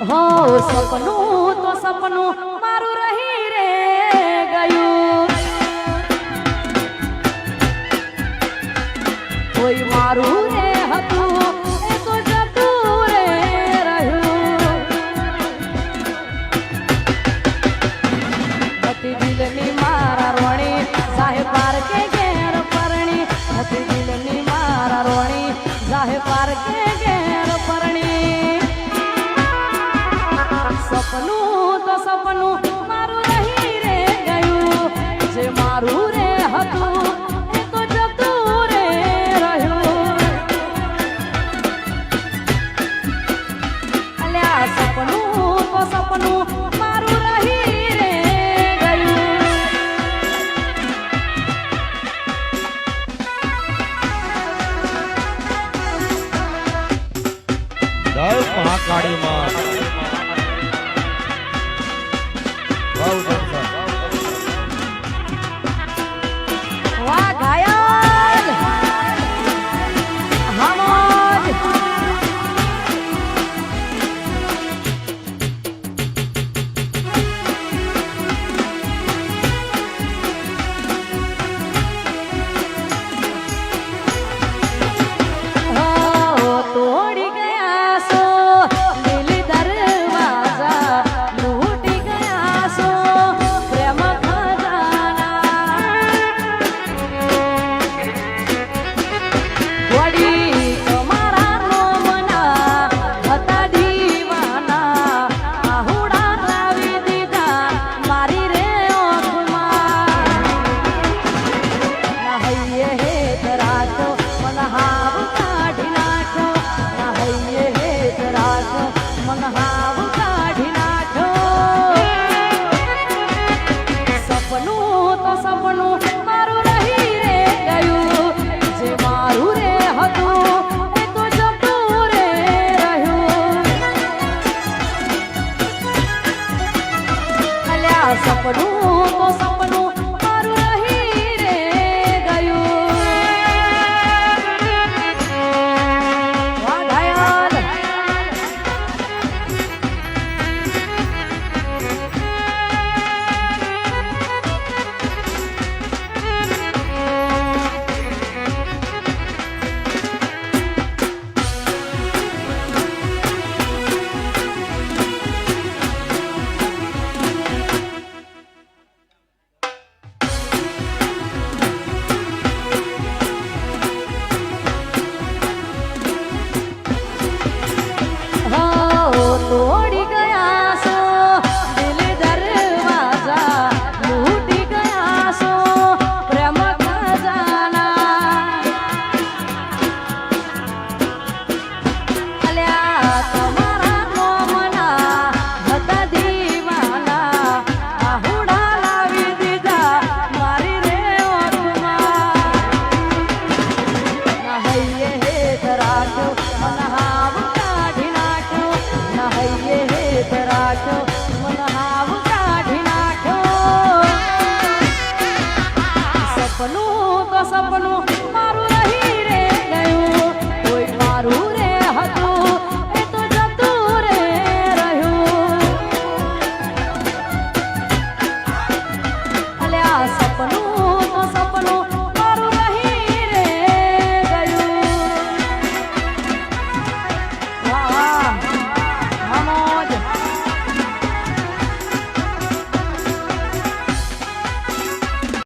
હો સપનું તો સપનું મારું રહી રે ગયું, કોઈ મારું રે હતું એ તો જતું રે રહ્યું. હતી દિલની મારા રોણી સાહેબ પારકે ઘેર પરણી, હતી દિલની મારા રોણી સાહેબ પારકે ઘેર પરણી. સપનું તો સપનું મારું રહી રે ગયું, જે મારું રે હતું એ તો જતું રે રહ્યું. અલ્યા સપનું તો સપનું મારું રહી રે ગયું. જય મહાકાળી માં. વાહ ઘાયલ હામોજ. તોડી ગયા સો દિલ દરવાજા, લૂટી ગયા સો પ્રેમ ખજાના. વળી તમારા રોમના હતા દીવાના, આહુડા લાવી દીધા મારી રે ઓખમાં. ના હૈયે હેત રાખો મન હાવ કાઢી નાખો, ના હૈયે હેત રાખો મન હાવ